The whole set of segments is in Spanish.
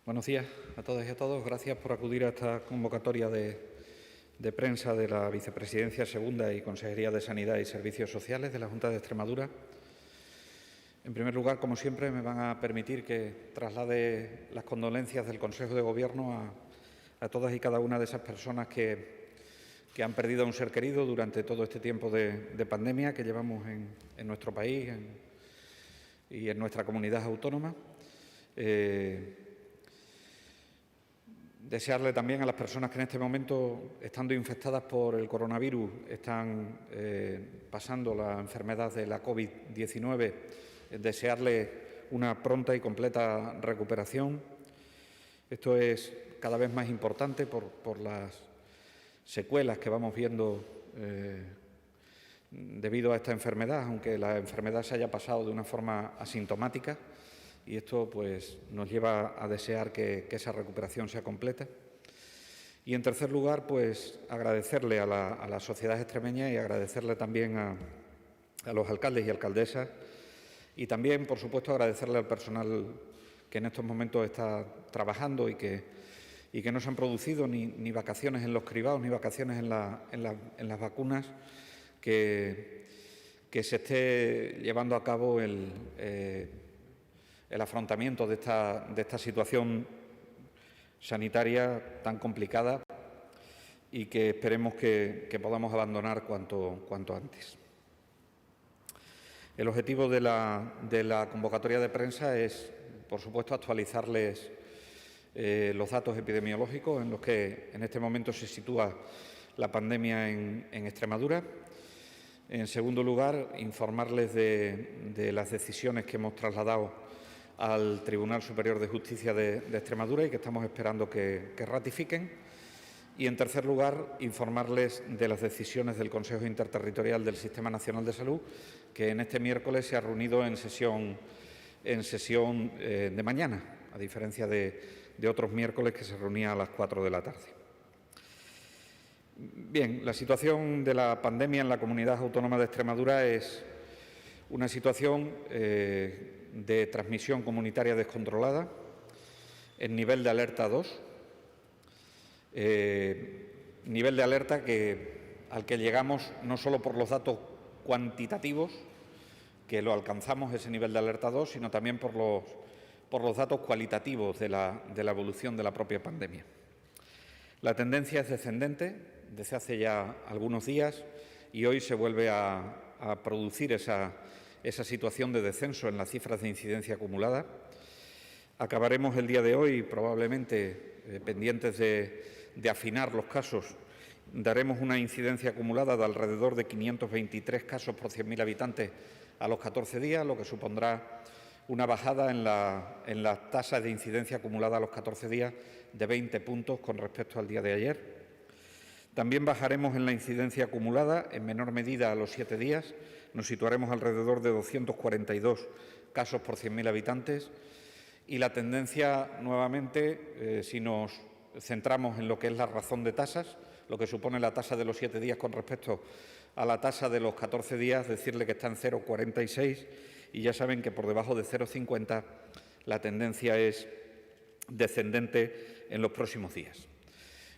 Buenos días a todas y a todos. Gracias por acudir a esta convocatoria de prensa de la Vicepresidencia Segunda y Consejería de Sanidad y Servicios Sociales de la Junta de Extremadura. En primer lugar, como siempre, me van a permitir que traslade las condolencias del Consejo de Gobierno a todas y cada una de esas personas que han perdido a un ser querido durante todo este tiempo de pandemia que llevamos en nuestro país y en nuestra comunidad autónoma. Desearle también a las personas que en este momento, estando infectadas por el coronavirus, están pasando la enfermedad de la COVID-19, desearle una pronta y completa recuperación. Esto es cada vez más importante por las secuelas que vamos viendo debido a esta enfermedad, aunque la enfermedad se haya pasado de una forma asintomática. Y esto pues, nos lleva a desear que esa recuperación sea completa. Y en tercer lugar, pues agradecerle a la sociedad extremeña y agradecerle también a los alcaldes y alcaldesas y también, por supuesto, agradecerle al personal que en estos momentos está trabajando y que no se han producido ni vacaciones en los cribados ni vacaciones en las vacunas, que se esté llevando a cabo el afrontamiento de esta situación sanitaria tan complicada y que esperemos que podamos abandonar cuanto antes. El objetivo de la convocatoria de prensa es, por supuesto, actualizarles los datos epidemiológicos en los que en este momento se sitúa la pandemia en Extremadura. En segundo lugar, informarles de las decisiones que hemos trasladado al Tribunal Superior de Justicia de Extremadura y que estamos esperando que ratifiquen. Y, en tercer lugar, informarles de las decisiones del Consejo Interterritorial del Sistema Nacional de Salud, que en este miércoles se ha reunido en sesión de mañana, a diferencia de otros miércoles que se reunía a las 4 de la tarde. Bien, la situación de la pandemia en la Comunidad Autónoma de Extremadura es una situación de transmisión comunitaria descontrolada, en nivel de alerta 2, nivel de alerta al que llegamos no solo por los datos cuantitativos, que lo alcanzamos ese nivel de alerta 2, sino también por los datos cualitativos de la evolución de la propia pandemia. La tendencia es descendente desde hace ya algunos días y hoy se vuelve a producir esa situación de descenso en las cifras de incidencia acumulada. Acabaremos el día de hoy, probablemente pendientes de afinar los casos, daremos una incidencia acumulada de alrededor de 523 casos por 100.000 habitantes a los 14 días, lo que supondrá una bajada en la tasa de incidencia acumulada a los 14 días de 20 puntos con respecto al día de ayer. También bajaremos en la incidencia acumulada, en menor medida a los 7 días, nos situaremos alrededor de 242 casos por 100.000 habitantes y la tendencia, nuevamente, si nos centramos en lo que es la razón de tasas, lo que supone la tasa de los 7 días con respecto a la tasa de los 14 días, decirle que está en 0,46 y ya saben que por debajo de 0,50 la tendencia es descendente en los próximos días.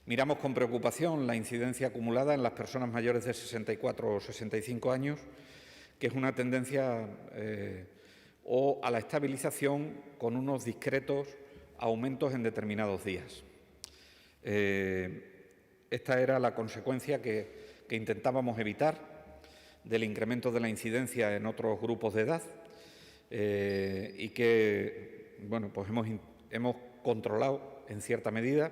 Miramos con preocupación la incidencia acumulada en las personas mayores de 64 o 65 años, que es una tendencia o a la estabilización con unos discretos aumentos en determinados días. Esta era la consecuencia que intentábamos evitar del incremento de la incidencia en otros grupos de edad y que, bueno, pues hemos controlado en cierta medida,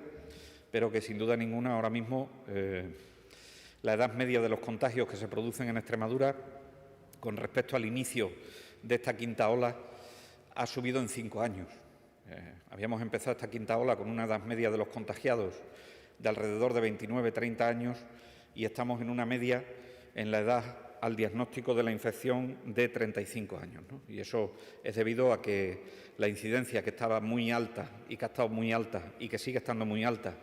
pero que sin duda ninguna ahora mismo la edad media de los contagios que se producen en Extremadura con respecto al inicio de esta quinta ola ha subido en 5 años. Habíamos empezado esta quinta ola con una edad media de los contagiados de alrededor de 29-30 años y estamos en una media en la edad al diagnóstico de la infección de 35 años, ¿no? Y eso es debido a que la incidencia, que estaba muy alta y que ha estado muy alta y que sigue estando muy alta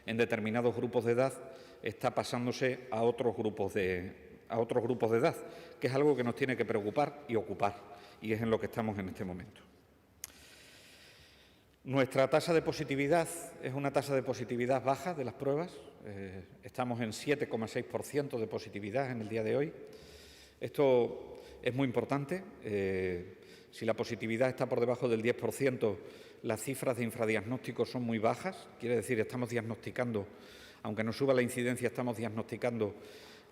en determinados grupos de edad, está pasándose a otros grupos de edad, que es algo que nos tiene que preocupar y ocupar, y es en lo que estamos en este momento. Nuestra tasa de positividad es una tasa de positividad baja de las pruebas. Estamos en 7,6% de positividad en el día de hoy. Esto es muy importante. Si la positividad está por debajo del 10%, las cifras de infradiagnóstico son muy bajas. Quiere decir, estamos diagnosticando, aunque no suba la incidencia, estamos diagnosticando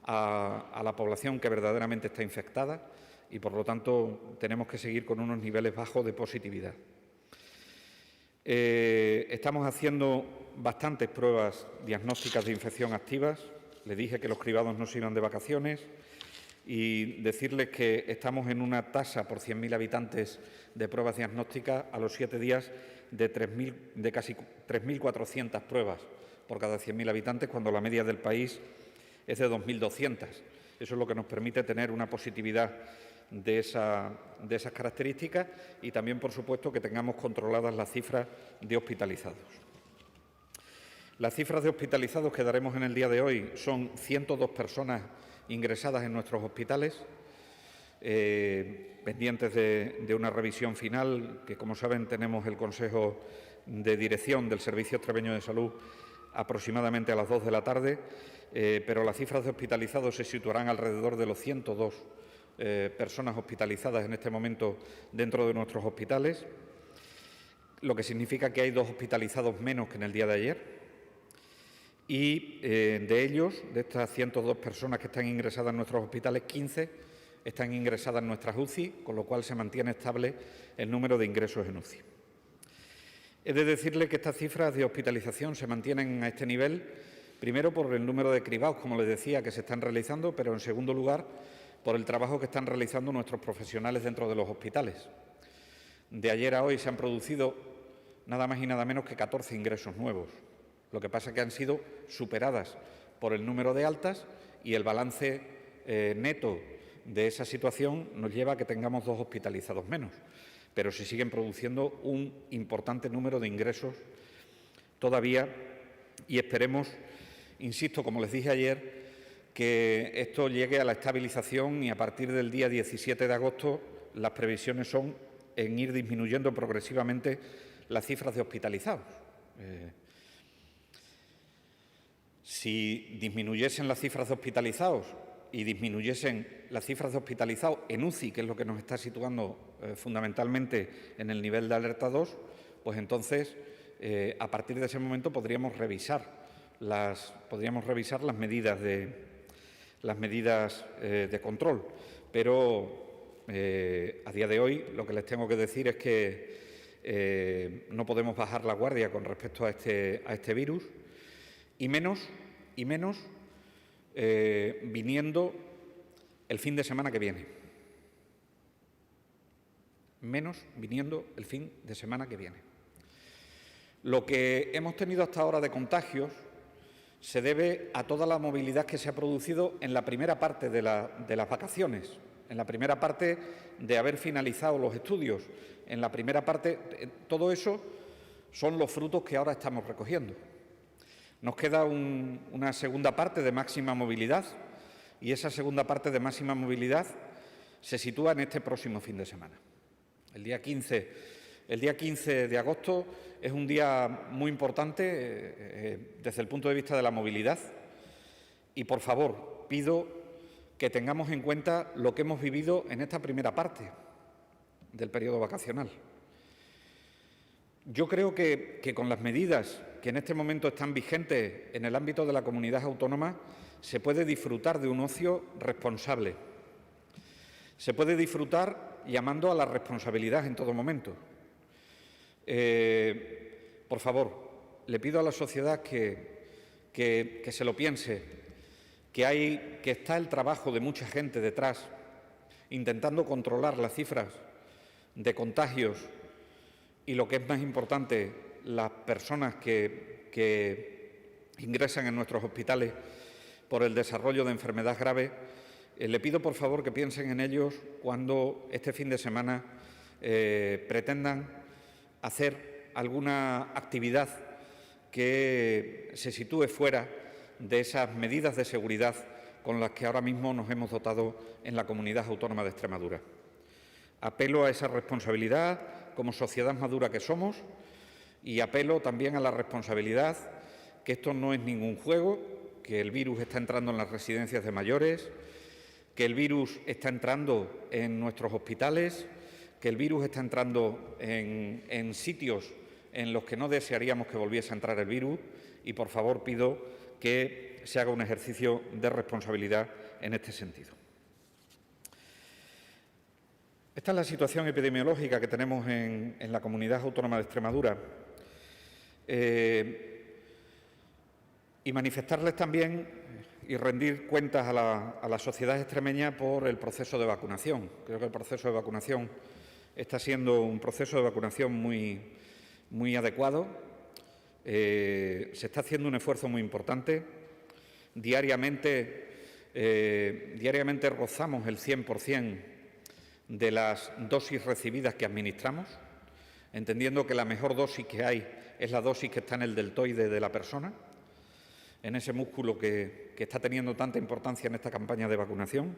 a la población que verdaderamente está infectada y, por lo tanto, tenemos que seguir con unos niveles bajos de positividad. Estamos haciendo bastantes pruebas diagnósticas de infección activas. Les dije que los cribados no se iban de vacaciones y decirles que estamos en una tasa por 100.000 habitantes de pruebas diagnósticas a los 7 días de casi 3.400 pruebas por cada 100.000 habitantes, cuando la media del país es de 2.200. Eso es lo que nos permite tener una positividad de esas características y también, por supuesto, que tengamos controladas las cifras de hospitalizados. Las cifras de hospitalizados que daremos en el día de hoy son 102 personas ingresadas en nuestros hospitales, pendientes de una revisión final, que, como saben, tenemos el Consejo de Dirección del Servicio Extremeño de Salud aproximadamente a las 2 de la tarde, pero las cifras de hospitalizados se situarán alrededor de los 102 personas hospitalizadas en este momento dentro de nuestros hospitales, lo que significa que hay 2 hospitalizados menos que en el día de ayer. Y de ellos, de estas 102 personas que están ingresadas en nuestros hospitales, 15 están ingresadas en nuestras UCI, con lo cual se mantiene estable el número de ingresos en UCI. He de decirle que estas cifras de hospitalización se mantienen a este nivel, primero por el número de cribados, como les decía, que se están realizando, pero en segundo lugar por el trabajo que están realizando nuestros profesionales dentro de los hospitales. De ayer a hoy se han producido nada más y nada menos que 14 ingresos nuevos. Lo que pasa es que han sido superadas por el número de altas y el balance neto de esa situación nos lleva a que tengamos 2 hospitalizados menos, pero se siguen produciendo un importante número de ingresos todavía y esperemos, insisto, como les dije ayer, que esto llegue a la estabilización y a partir del día 17 de agosto las previsiones son en ir disminuyendo progresivamente las cifras de hospitalizados. Si disminuyesen las cifras de hospitalizados y disminuyesen las cifras de hospitalizados en UCI, que es lo que nos está situando fundamentalmente en el nivel de alerta 2, pues entonces, a partir de ese momento podríamos revisar las medidas de control. Pero a día de hoy lo que les tengo que decir es que no podemos bajar la guardia con respecto a este virus, y menos viniendo el fin de semana que viene. Menos viniendo el fin de semana que viene. Lo que hemos tenido hasta ahora de contagios se debe a toda la movilidad que se ha producido en la primera parte de las vacaciones, en la primera parte de haber finalizado los estudios, en la primera parte. Todo eso son los frutos que ahora estamos recogiendo. Nos queda una segunda parte de máxima movilidad y esa segunda parte de máxima movilidad se sitúa en este próximo fin de semana. El día 15 de agosto es un día muy importante desde el punto de vista de la movilidad y, por favor, pido que tengamos en cuenta lo que hemos vivido en esta primera parte del periodo vacacional. Yo creo que con las medidas que en este momento están vigentes en el ámbito de la comunidad autónoma se puede disfrutar de un ocio responsable. Se puede disfrutar llamando a la responsabilidad en todo momento. Por favor, le pido a la sociedad que se lo piense, que está el trabajo de mucha gente detrás, intentando controlar las cifras de contagios y, lo que es más importante, las personas que ingresan en nuestros hospitales por el desarrollo de enfermedad grave. Le pido, por favor, que piensen en ellos cuando este fin de semana pretendan hacer alguna actividad que se sitúe fuera de esas medidas de seguridad con las que ahora mismo nos hemos dotado en la Comunidad Autónoma de Extremadura. Apelo a esa responsabilidad como sociedad madura que somos Y apelo también a la responsabilidad, que esto no es ningún juego, que el virus está entrando en las residencias de mayores, que el virus está entrando en nuestros hospitales, que el virus está entrando en sitios en los que no desearíamos que volviese a entrar el virus, y por favor pido que se haga un ejercicio de responsabilidad en este sentido. Esta es la situación epidemiológica que tenemos en la Comunidad Autónoma de Extremadura. Y manifestarles también y rendir cuentas a la sociedad extremeña por el proceso de vacunación. Creo que el proceso de vacunación está siendo un proceso de vacunación muy adecuado. Se está haciendo un esfuerzo muy importante. Diariamente rozamos el 100% de las dosis recibidas que administramos, entendiendo que la mejor dosis que hay es la dosis que está en el deltoide de la persona, en ese músculo que está teniendo tanta importancia en esta campaña de vacunación.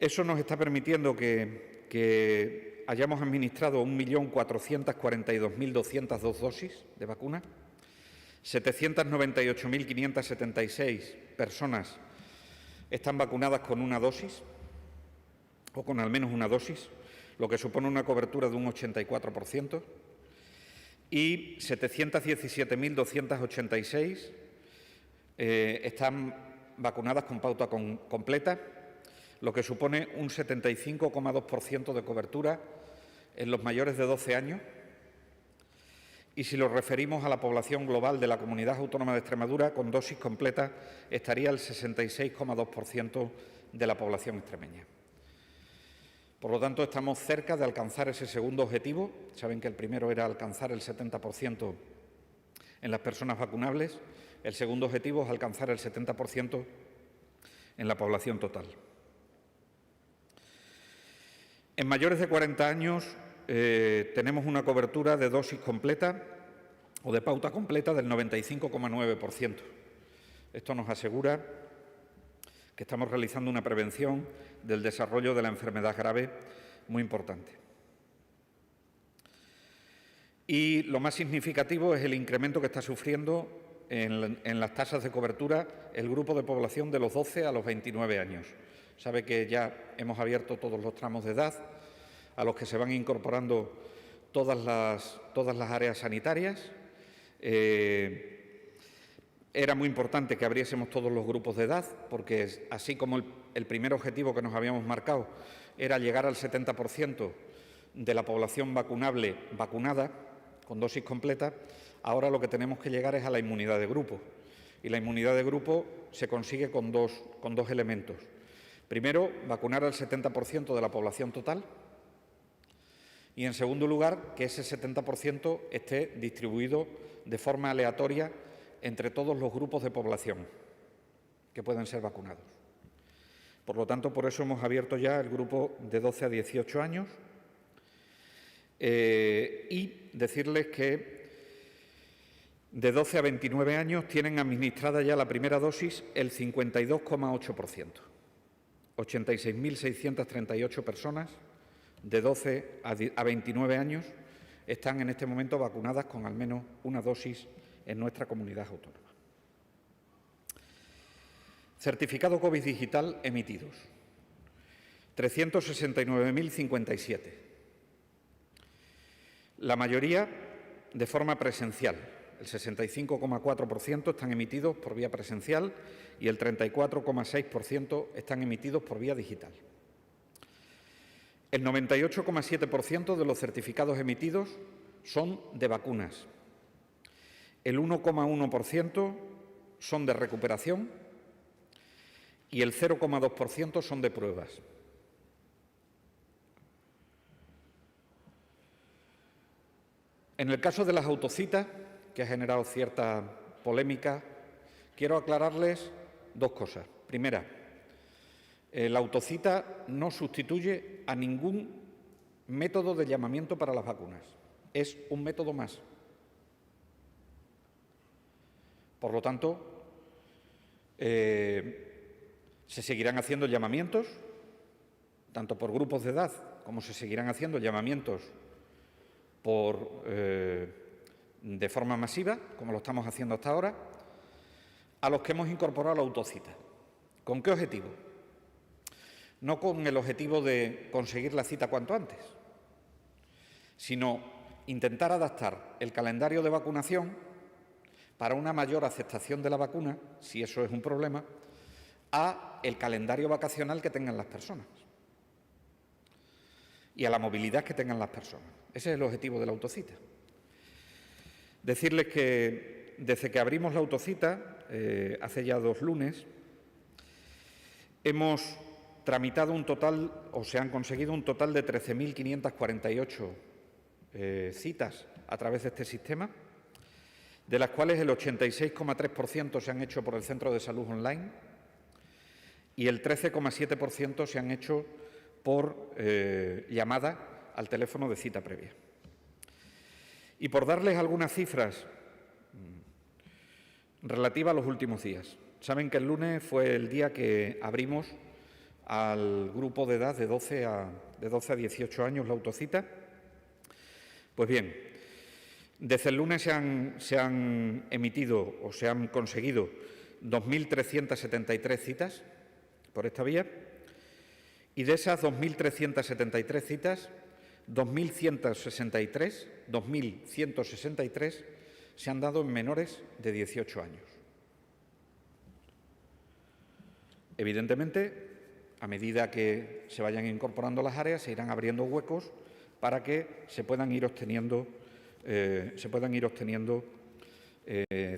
Eso nos está permitiendo que hayamos administrado 1.442.202 dosis de vacuna, 798.576 personas están vacunadas con una dosis o con al menos una dosis, lo que supone una cobertura de un 84%, y 717.286 están vacunadas con pauta completa, lo que supone un 75,2% de cobertura en los mayores de 12 años. Y si lo referimos a la población global de la Comunidad Autónoma de Extremadura, con dosis completa estaría el 66,2% de la población extremeña. Por lo tanto, estamos cerca de alcanzar ese segundo objetivo. Saben que el primero era alcanzar el 70% en las personas vacunables. El segundo objetivo es alcanzar el 70% en la población total. En mayores de 40 años tenemos una cobertura de dosis completa o de pauta completa del 95,9%. Esto nos asegura que estamos realizando una prevención del desarrollo de la enfermedad grave muy importante. Y lo más significativo es el incremento que está sufriendo en las tasas de cobertura el grupo de población de los 12 a los 29 años. Sabe que ya hemos abierto todos los tramos de edad a los que se van incorporando todas las áreas sanitarias. Era muy importante que abriésemos todos los grupos de edad, porque así como el primer objetivo que nos habíamos marcado era llegar al 70% de la población vacunable vacunada con dosis completa, ahora lo que tenemos que llegar es a la inmunidad de grupo. Y la inmunidad de grupo se consigue con dos elementos. Primero, vacunar al 70% de la población total. Y, en segundo lugar, que ese 70% esté distribuido de forma aleatoria entre todos los grupos de población que pueden ser vacunados. Por lo tanto, por eso hemos abierto ya el grupo de 12 a 18 años y decirles que de 12 a 29 años tienen administrada ya la primera dosis el 52,8%. 86.638 personas de 12 a 29 años están en este momento vacunadas con al menos una dosis en nuestra comunidad autónoma. Certificado COVID digital emitidos, 369.057. La mayoría de forma presencial, el 65,4% están emitidos por vía presencial y el 34,6% están emitidos por vía digital. El 98,7% de los certificados emitidos son de vacunas. El 1,1% son de recuperación y el 0,2% son de pruebas. En el caso de las autocitas, que ha generado cierta polémica, quiero aclararles dos cosas. Primera, la autocita no sustituye a ningún método de llamamiento para las vacunas. Es un método más. Por lo tanto, se seguirán haciendo llamamientos, tanto por grupos de edad como se seguirán haciendo llamamientos por de forma masiva, como lo estamos haciendo hasta ahora, a los que hemos incorporado la autocita. ¿Con qué objetivo? No con el objetivo de conseguir la cita cuanto antes, sino intentar adaptar el calendario de vacunación para una mayor aceptación de la vacuna, si eso es un problema, a el calendario vacacional que tengan las personas y a la movilidad que tengan las personas. Ese es el objetivo de la autocita. Decirles que desde que abrimos la autocita, hace ya 2 lunes, hemos tramitado un total, o se han conseguido un total de 13.548 citas a través de este sistema, de las cuales el 86,3% se han hecho por el centro de salud online y el 13,7% se han hecho por llamada al teléfono de cita previa. Y por darles algunas cifras relativas a los últimos días. Saben que el lunes fue el día que abrimos al grupo de edad de 12 a 18 años la autocita. Pues bien, desde el lunes se han emitido o se han conseguido 2.373 citas por esta vía y de esas 2.373 citas, 2.163 se han dado en menores de 18 años. Evidentemente, a medida que se vayan incorporando las áreas, se irán abriendo huecos para que se puedan ir obteniendo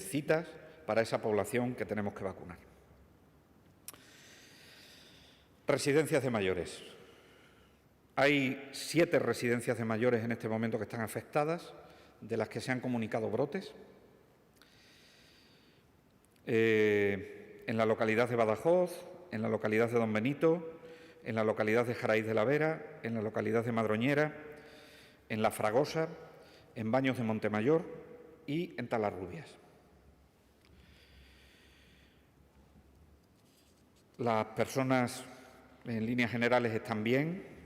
citas para esa población que tenemos que vacunar. Residencias de mayores. Hay 7 residencias de mayores en este momento que están afectadas, de las que se han comunicado brotes. En la localidad de Badajoz, en la localidad de Don Benito, en la localidad de Jaraíz de la Vera, en la localidad de Madroñera, en La Fragosa, en Baños de Montemayor y en Talarrubias. Las personas, en líneas generales, están bien.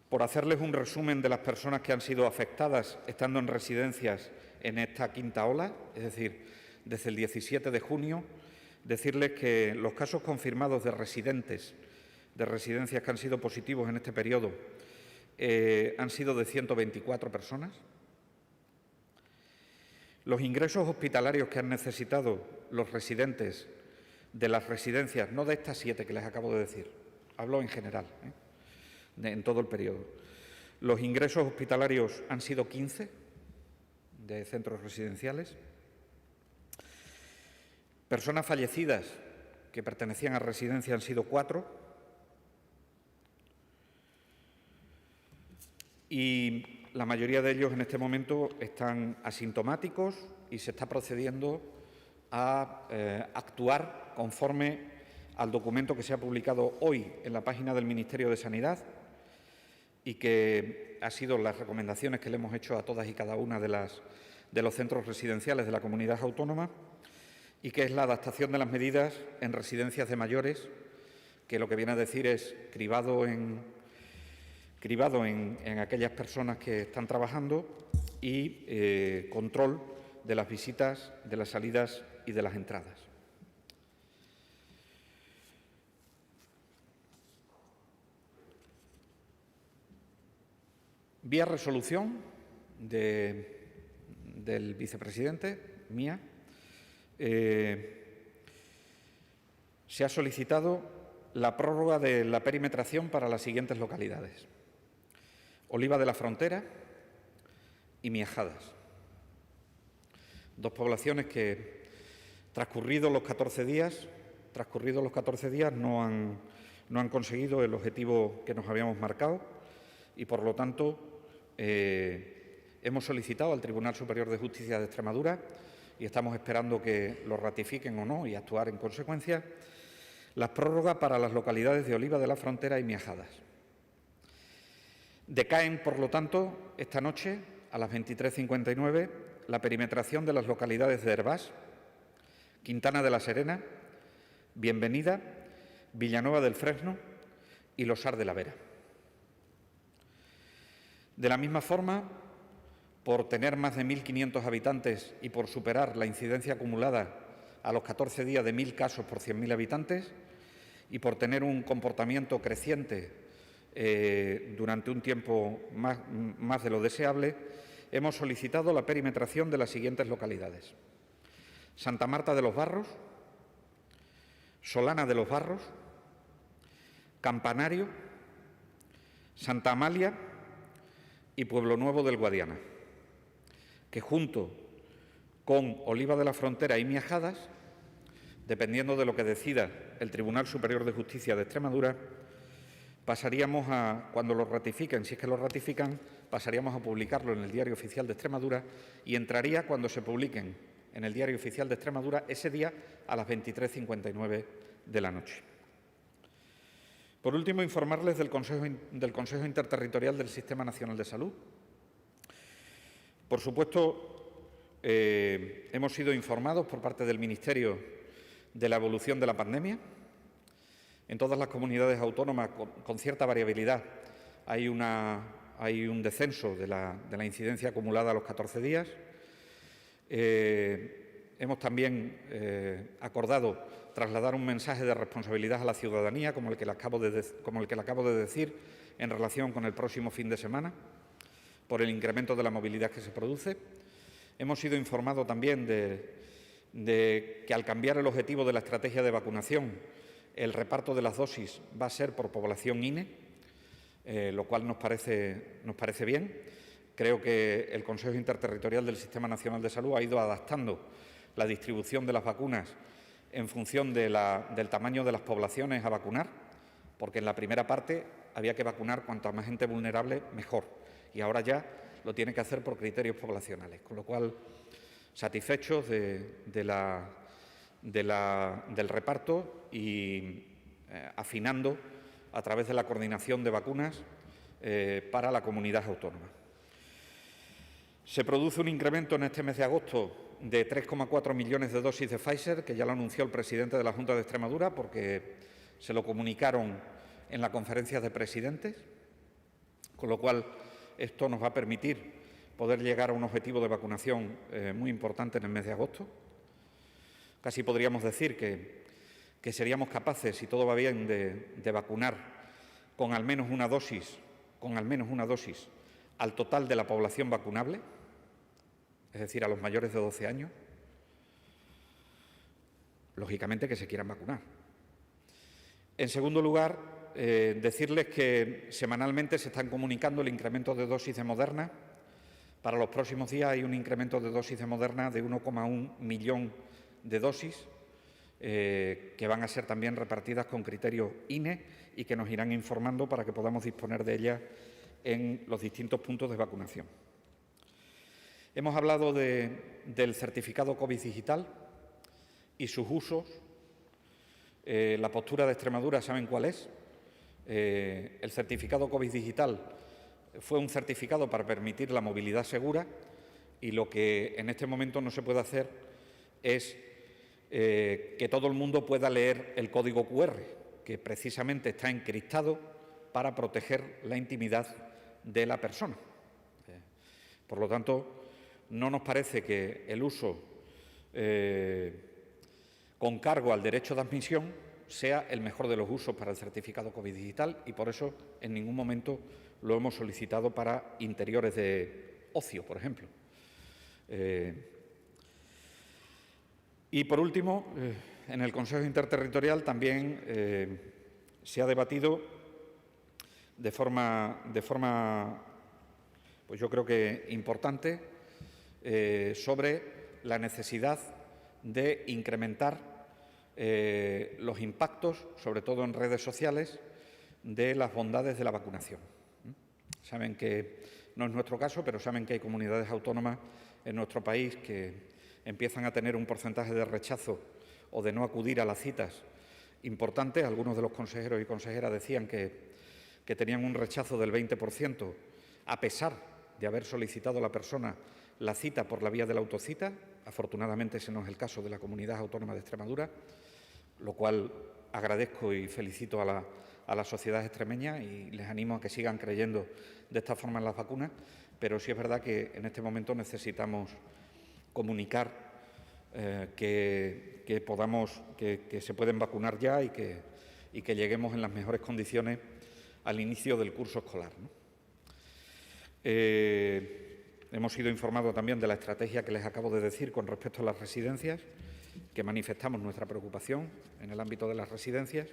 Por hacerles un resumen de las personas que han sido afectadas estando en residencias en esta quinta ola, es decir, desde el 17 de junio, decirles que los casos confirmados de residentes de residencias que han sido positivos en este periodo han sido de 124 personas. Los ingresos hospitalarios que han necesitado los residentes de las residencias, no de estas 7 que les acabo de decir, hablo en general, en todo el periodo. Los ingresos hospitalarios han sido 15 de centros residenciales. Personas fallecidas que pertenecían a residencia han sido 4. Y la mayoría de ellos en este momento están asintomáticos y se está procediendo a actuar conforme al documento que se ha publicado hoy en la página del Ministerio de Sanidad y que ha sido las recomendaciones que le hemos hecho a todas y cada una de los centros residenciales de la comunidad autónoma y que es la adaptación de las medidas en residencias de mayores, que lo que viene a decir es cribado en aquellas personas que están trabajando y control de las visitas, de las salidas y de las entradas. Vía resolución del vicepresidente, mía, se ha solicitado la prórroga de la perimetración para las siguientes localidades: Oliva de la Frontera y Miajadas. 2 poblaciones que, transcurridos los 14 días, no han conseguido el objetivo que nos habíamos marcado y, por lo tanto, hemos solicitado al Tribunal Superior de Justicia de Extremadura, y estamos esperando que lo ratifiquen o no y actuar en consecuencia, las prórrogas para las localidades de Oliva de la Frontera y Miajadas. Decaen, por lo tanto, esta noche, a las 23:59, la perimetración de las localidades de Hervás, Quintana de la Serena, Bienvenida, Villanueva del Fresno y Losar de la Vera. De la misma forma, por tener más de 1.500 habitantes y por superar la incidencia acumulada a los 14 días de 1.000 casos por 100.000 habitantes y por tener un comportamiento creciente durante un tiempo más de lo deseable, hemos solicitado la perimetración de las siguientes localidades: Santa Marta de los Barros, Solana de los Barros, Campanario, Santa Amalia y Pueblo Nuevo del Guadiana, que junto con Oliva de la Frontera y Miajadas, dependiendo de lo que decida el Tribunal Superior de Justicia de Extremadura, pasaríamos a, cuando lo ratifiquen, si es que lo ratifican, pasaríamos a publicarlo en el Diario Oficial de Extremadura y entraría cuando se publiquen en el Diario Oficial de Extremadura ese día a las 23:59 de la noche. Por último, informarles del Consejo Interterritorial del Sistema Nacional de Salud. Por supuesto, hemos sido informados por parte del Ministerio de la evolución de la pandemia. En todas las comunidades autónomas, con cierta variabilidad, hay un descenso de la incidencia acumulada a los 14 días. Hemos también acordado trasladar un mensaje de responsabilidad a la ciudadanía, como el que le acabo de decir, en relación con el próximo fin de semana, por el incremento de la movilidad que se produce. Hemos sido informados también de que, al cambiar el objetivo de la estrategia de vacunación, el reparto de las dosis va a ser por población INE, lo cual nos parece bien. Creo que el Consejo Interterritorial del Sistema Nacional de Salud ha ido adaptando la distribución de las vacunas en función del tamaño de las poblaciones a vacunar, porque en la primera parte había que vacunar cuanta más gente vulnerable, mejor, y ahora ya lo tiene que hacer por criterios poblacionales, con lo cual satisfechos del reparto y afinando a través de la coordinación de vacunas para la comunidad autónoma. Se produce un incremento en este mes de agosto de 3,4 millones de dosis de Pfizer, que ya lo anunció el presidente de la Junta de Extremadura, porque se lo comunicaron en la conferencia de presidentes, con lo cual esto nos va a permitir poder llegar a un objetivo de vacunación muy importante en el mes de agosto. Casi podríamos decir que seríamos capaces, si todo va bien, de vacunar con al menos una dosis al total de la población vacunable, es decir, a los mayores de 12 años, lógicamente que se quieran vacunar. En segundo lugar, decirles que semanalmente se están comunicando el incremento de dosis de Moderna. Para los próximos días hay un incremento de dosis de Moderna de 1,1 millón de dosis, que van a ser también repartidas con criterio INE y que nos irán informando para que podamos disponer de ellas en los distintos puntos de vacunación. Hemos hablado del certificado COVID digital y sus usos. La postura de Extremadura, ¿saben cuál es? El certificado COVID digital fue un certificado para permitir la movilidad segura y lo que en este momento no se puede hacer es que todo el mundo pueda leer el código QR, que precisamente está encriptado para proteger la intimidad de la persona. Por lo tanto, no nos parece que el uso con cargo al derecho de admisión sea el mejor de los usos para el certificado COVID digital y por eso en ningún momento lo hemos solicitado para interiores de ocio, por ejemplo. Y por último, en el Consejo Interterritorial también se ha debatido de forma pues yo creo que importante, sobre la necesidad de incrementar los impactos, sobre todo en redes sociales, de las bondades de la vacunación. Saben que no es nuestro caso, pero saben que hay comunidades autónomas en nuestro país que empiezan a tener un porcentaje de rechazo o de no acudir a las citas importante. Algunos de los consejeros y consejeras decían que tenían un rechazo del 20%, a pesar de haber solicitado a la persona la cita por la vía de la autocita. Afortunadamente ese no es el caso de la Comunidad Autónoma de Extremadura, lo cual agradezco y felicito a la sociedad extremeña y les animo a que sigan creyendo de esta forma en las vacunas. pero sí es verdad que en este momento necesitamos comunicar que se pueden vacunar ya y que lleguemos en las mejores condiciones al inicio del curso escolar, ¿no? Hemos sido informados también de la estrategia que les acabo de decir con respecto a las residencias, que manifestamos nuestra preocupación en el ámbito de las residencias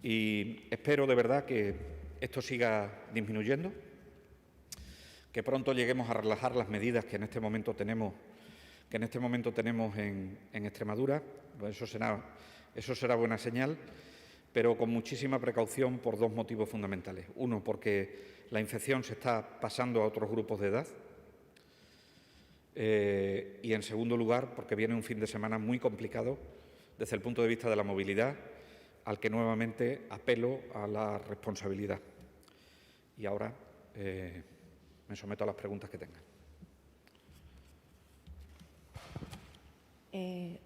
y espero de verdad que esto siga disminuyendo, que pronto lleguemos a relajar las medidas que en este momento tenemos en Extremadura. Pues eso será buena señal, pero con muchísima precaución por dos motivos fundamentales. Uno, porque la infección se está pasando a otros grupos de edad y, en segundo lugar, porque viene un fin de semana muy complicado desde el punto de vista de la movilidad, al que nuevamente apelo a la responsabilidad. Y ahora me someto a las preguntas que tengan.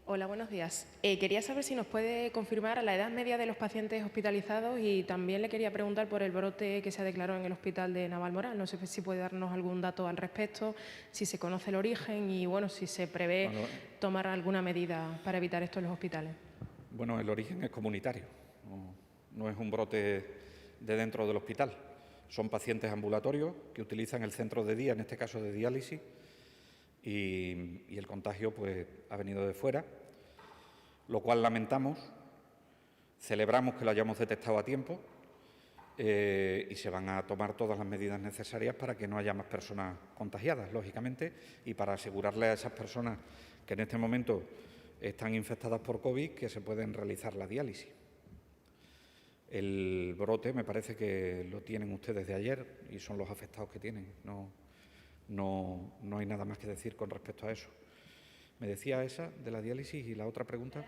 Hola, buenos días. Quería saber si nos puede confirmar la edad media de los pacientes hospitalizados y también le quería preguntar por el brote que se ha declarado en el hospital de Navalmoral. No sé si puede darnos algún dato al respecto, si se conoce el origen y, bueno, si se prevé tomar alguna medida para evitar esto en los hospitales. Bueno, el origen es comunitario, no es un brote de dentro del hospital. Son pacientes ambulatorios que utilizan el centro de día, en este caso de diálisis, y el contagio pues ha venido de fuera, lo cual lamentamos, celebramos que lo hayamos detectado a tiempo y se van a tomar todas las medidas necesarias para que no haya más personas contagiadas, lógicamente, y para asegurarle a esas personas que en este momento están infectadas por COVID que se pueden realizar la diálisis. El brote me parece que lo tienen ustedes de ayer y son los afectados que tienen. No hay nada más que decir con respecto a eso. Me decía esa de la diálisis y la otra pregunta.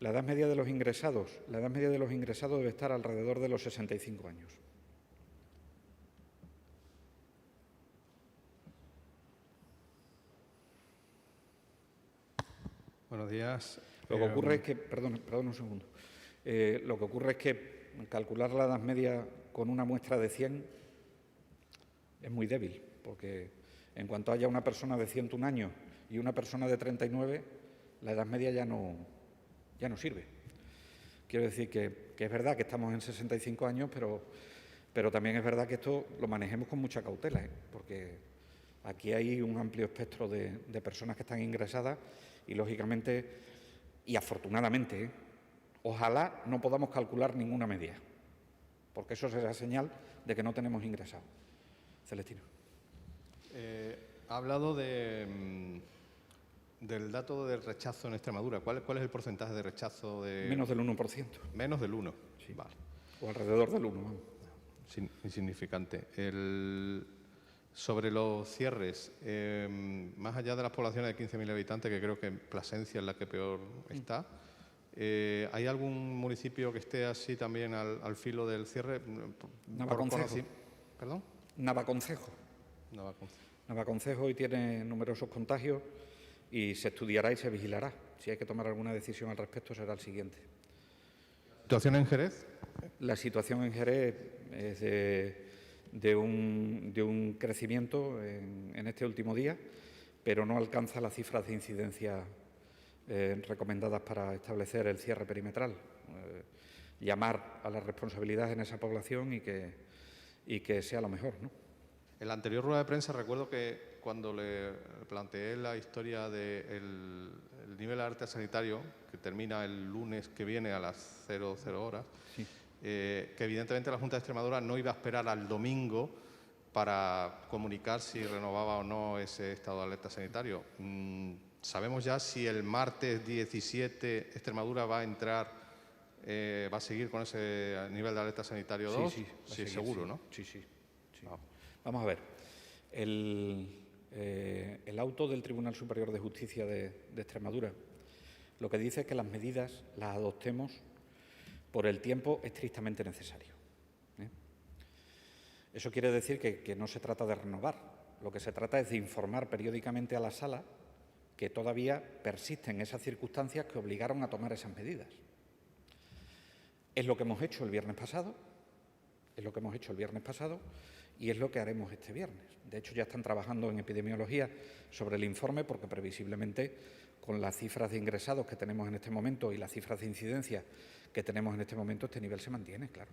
La edad media de los ingresados. La edad media de los ingresados debe estar alrededor de los 65 años. Buenos días. Lo que ocurre es que, perdón un segundo. Lo que ocurre es que calcular la edad media con una muestra de 100 es muy débil, porque en cuanto haya una persona de 101 años y una persona de 39, la edad media ya no sirve. Quiero decir que es verdad que estamos en 65 años, pero también es verdad que esto lo manejemos con mucha cautela, porque aquí hay un amplio espectro de personas que están ingresadas y, lógicamente, y afortunadamente, ojalá no podamos calcular ninguna media, porque eso será señal de que no tenemos ingresados. Celestino. Ha hablado del dato del rechazo en Extremadura. ¿Cuál es el porcentaje de rechazo? Menos del 1%. Menos del 1%. Sí. Vale. O alrededor del 1%. Insignificante. Sobre los cierres, más allá de las poblaciones de 15.000 habitantes, que creo que Plasencia es la que peor está, ¿hay algún municipio que esté así también al filo del cierre? Navaconcejo. ¿Perdón? Navaconcejo. Navaconcejo hoy tiene numerosos contagios y se estudiará y se vigilará. Si hay que tomar alguna decisión al respecto será el siguiente. ¿Situación en Jerez? La situación en Jerez es de un crecimiento en este último día, pero no alcanza las cifras de incidencia recomendadas para establecer el cierre perimetral. Llamar a la responsabilidad en esa población y que sea lo mejor, ¿no? En la anterior rueda de prensa recuerdo que cuando le planteé la historia del nivel de alerta sanitario, que termina el lunes que viene a las 00 horas, sí, que evidentemente la Junta de Extremadura no iba a esperar al domingo para comunicar si renovaba o no ese estado de alerta sanitario. ¿Sabemos ya si el martes 17 Extremadura va a entrar, va a seguir con ese nivel de alerta sanitario 2? Sí, seguro, sí, ¿no? Sí. Vamos a ver. El auto del Tribunal Superior de Justicia de Extremadura lo que dice es que las medidas las adoptemos por el tiempo estrictamente necesario. Eso quiere decir que no se trata de renovar. Lo que se trata es de informar periódicamente a la sala que todavía persisten esas circunstancias que obligaron a tomar esas medidas. Es lo que hemos hecho el viernes pasado, y es lo que haremos este viernes. De hecho, ya están trabajando en epidemiología sobre el informe porque previsiblemente con las cifras de ingresados que tenemos en este momento y las cifras de incidencia que tenemos en este momento, este nivel se mantiene, claro.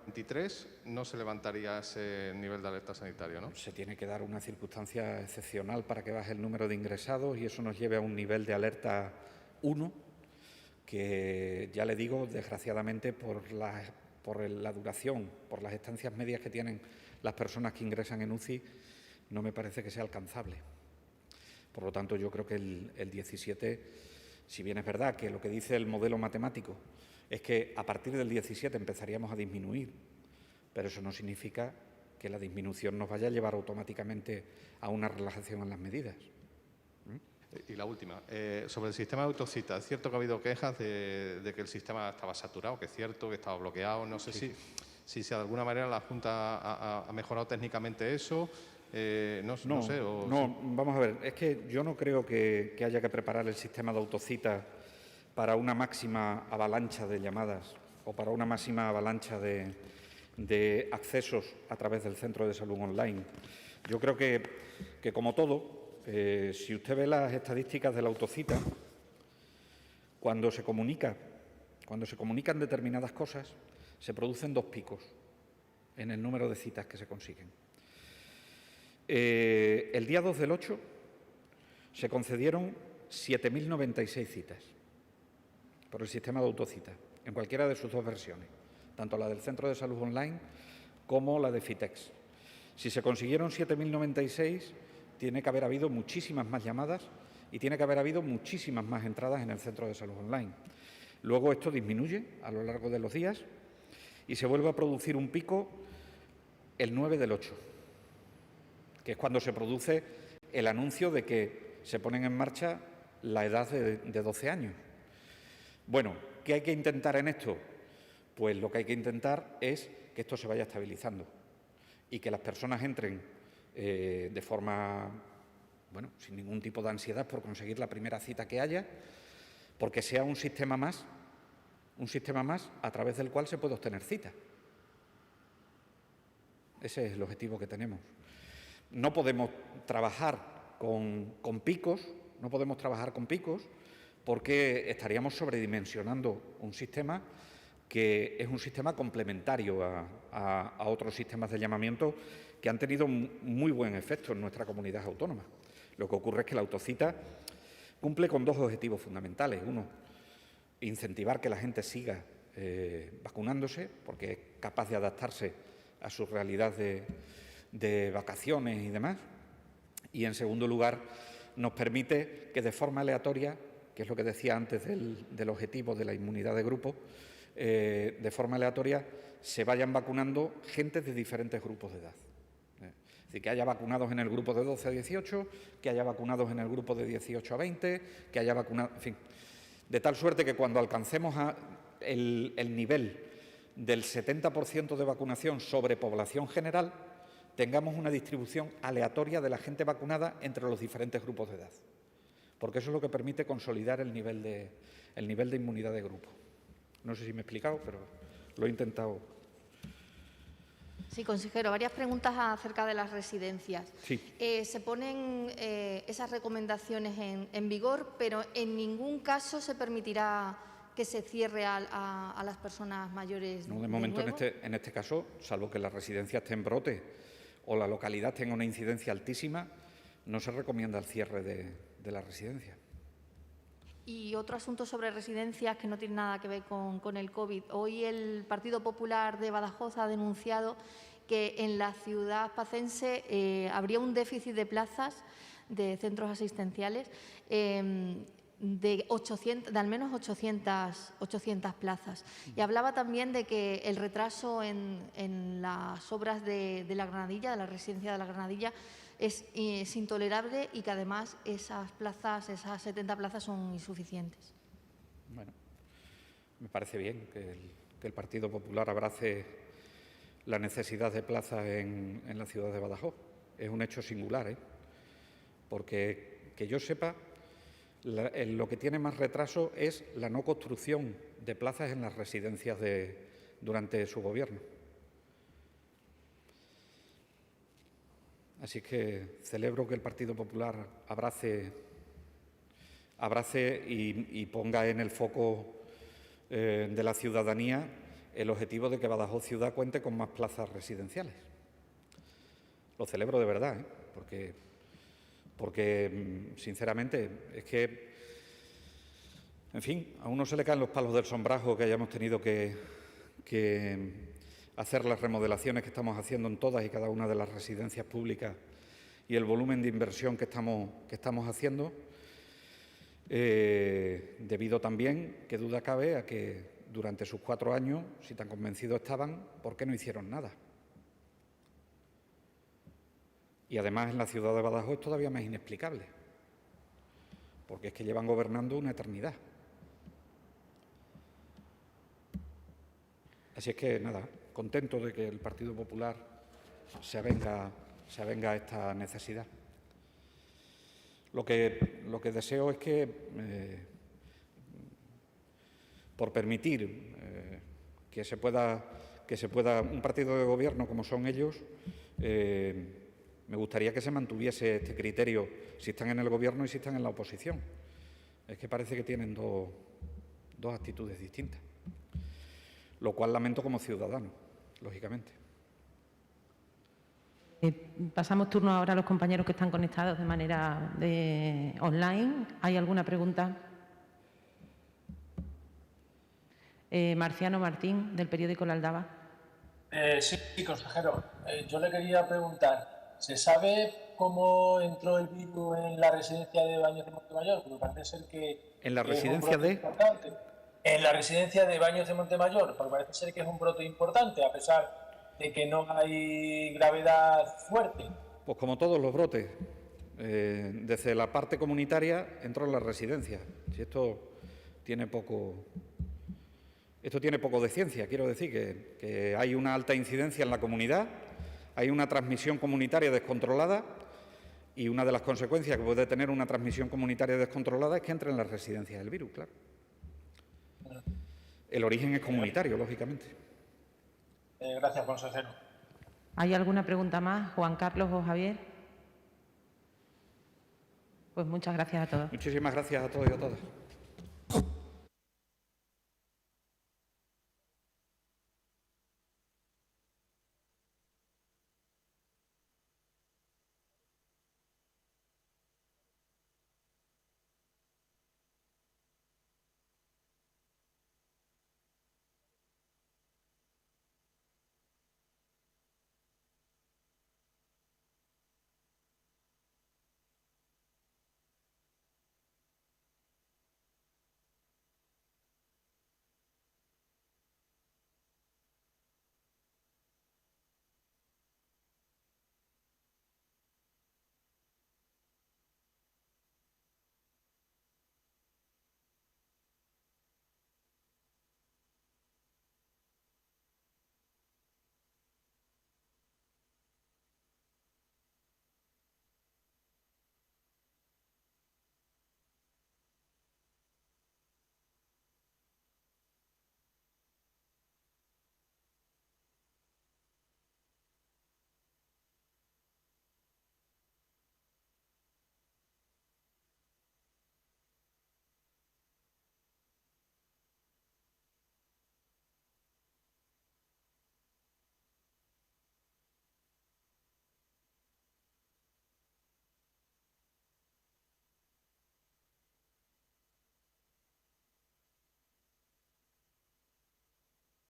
23 no se levantaría ese nivel de alerta sanitario, ¿no? Se tiene que dar una circunstancia excepcional para que baje el número de ingresados y eso nos lleve a un nivel de alerta 1, que ya le digo, desgraciadamente, por la duración, por las estancias medias que tienen las personas que ingresan en UCI, no me parece que sea alcanzable. Por lo tanto, yo creo que el 17, si bien es verdad que lo que dice el modelo matemático es que a partir del 17 empezaríamos a disminuir, pero eso no significa que la disminución nos vaya a llevar automáticamente a una relajación en las medidas. Y la última, sobre el sistema de autocita. Es cierto que ha habido quejas de que el sistema estaba saturado, que es cierto, que estaba bloqueado. No sé si de alguna manera la Junta ha mejorado técnicamente eso. No sé. Vamos a ver, es que yo no creo que haya que preparar el sistema de autocita para una máxima avalancha de llamadas o para una máxima avalancha de accesos a través del centro de salud online. Yo creo que como todo, si usted ve las estadísticas de la autocita, cuando se comunican determinadas cosas, se producen 2 picos en el número de citas que se consiguen. El día 2 del 8 se concedieron 7.096 citas por el sistema de autocita, en cualquiera de sus 2 versiones, tanto la del Centro de Salud Online como la de Fitex. Si se consiguieron 7.096, tiene que haber habido muchísimas más llamadas y tiene que haber habido muchísimas más entradas en el Centro de Salud Online. Luego esto disminuye a lo largo de los días y se vuelve a producir un pico el 9 del 8, que es cuando se produce el anuncio de que se ponen en marcha la edad de 12 años. Bueno, ¿qué hay que intentar en esto? Pues lo que hay que intentar es que esto se vaya estabilizando y que las personas entren de forma, sin ningún tipo de ansiedad por conseguir la primera cita que haya, porque sea un sistema más a través del cual se puede obtener cita. Ese es el objetivo que tenemos. No podemos trabajar con picos, porque estaríamos sobredimensionando un sistema que es un sistema complementario a otros sistemas de llamamiento que han tenido muy buen efecto en nuestra comunidad autónoma. Lo que ocurre es que la autocita cumple con 2 objetivos fundamentales. Uno, incentivar que la gente siga vacunándose, porque es capaz de adaptarse a su realidad de vacaciones y demás. Y, en segundo lugar, nos permite que de forma aleatoria, que es lo que decía antes del objetivo de la inmunidad de grupo, de forma aleatoria se vayan vacunando gente de diferentes grupos de edad. Es decir, que haya vacunados en el grupo de 12 a 18, que haya vacunados en el grupo de 18 a 20, que haya vacunados, en fin, de tal suerte que cuando alcancemos el nivel del 70% de vacunación sobre población general, tengamos una distribución aleatoria de la gente vacunada entre los diferentes grupos de edad, porque eso es lo que permite consolidar el nivel de inmunidad de grupo. No sé si me he explicado, pero lo he intentado. Sí, consejero, varias preguntas acerca de las residencias. Sí. Se ponen esas recomendaciones en vigor, pero en ningún caso se permitirá que se cierre a las personas mayores. No, de momento en este caso, salvo que la residencia esté en brote o la localidad tenga una incidencia altísima, no se recomienda el cierre de la residencia. Y otro asunto sobre residencias que no tiene nada que ver con el COVID. Hoy el Partido Popular de Badajoz ha denunciado que en la ciudad pacense habría un déficit de plazas de centros asistenciales de al menos 800 plazas. Y hablaba también de que el retraso en las obras de la Granadilla, de la residencia de la Granadilla, es intolerable y que además esas 70 plazas son insuficientes. Bueno, me parece bien que el Partido Popular abrace la necesidad de plazas en la ciudad de Badajoz. Es un hecho singular, porque, que yo sepa, lo que tiene más retraso es la no construcción de plazas en las residencias durante su gobierno. Así que celebro que el Partido Popular abrace y ponga en el foco de la ciudadanía el objetivo de que Badajoz Ciudad cuente con más plazas residenciales. Lo celebro de verdad, porque sinceramente es que, en fin, a uno se le caen los palos del sombrajo que hayamos tenido que hacer las remodelaciones que estamos haciendo en todas y cada una de las residencias públicas y el volumen de inversión que estamos haciendo, debido también, qué duda cabe, a que durante sus 4 años, si tan convencidos estaban, ¿por qué no hicieron nada? Y además en la ciudad de Badajoz es todavía más inexplicable, porque es que llevan gobernando una eternidad. Así es que, nada, contento de que el Partido Popular se avenga a esta necesidad. Lo que deseo es que, por permitir que se pueda un partido de gobierno como son ellos, me gustaría que se mantuviese este criterio si están en el gobierno y si están en la oposición. Es que parece que tienen dos actitudes distintas, lo cual lamento como ciudadano, lógicamente. Pasamos turno ahora a los compañeros que están conectados de manera online. ¿Hay alguna pregunta? Marciano Martín, del periódico La Aldaba. Sí, consejero. Yo le quería preguntar, ¿se sabe cómo entró el virus en la residencia de Baños de Montemayor? Porque parece ser que... ¿En la residencia de...? Importante. En la residencia de Baños de Montemayor, porque parece ser que es un brote importante, a pesar de que no hay gravedad fuerte. Pues como todos los brotes, desde la parte comunitaria entró en la residencia. Si esto tiene poco de ciencia, quiero decir que hay una alta incidencia en la comunidad, hay una transmisión comunitaria descontrolada y una de las consecuencias que puede tener una transmisión comunitaria descontrolada es que entre en las residencias el virus, claro. El origen es comunitario, lógicamente. Gracias, consejero. ¿Hay alguna pregunta más, Juan Carlos o Javier? Pues muchas gracias a todos. Muchísimas gracias a todos y a todas.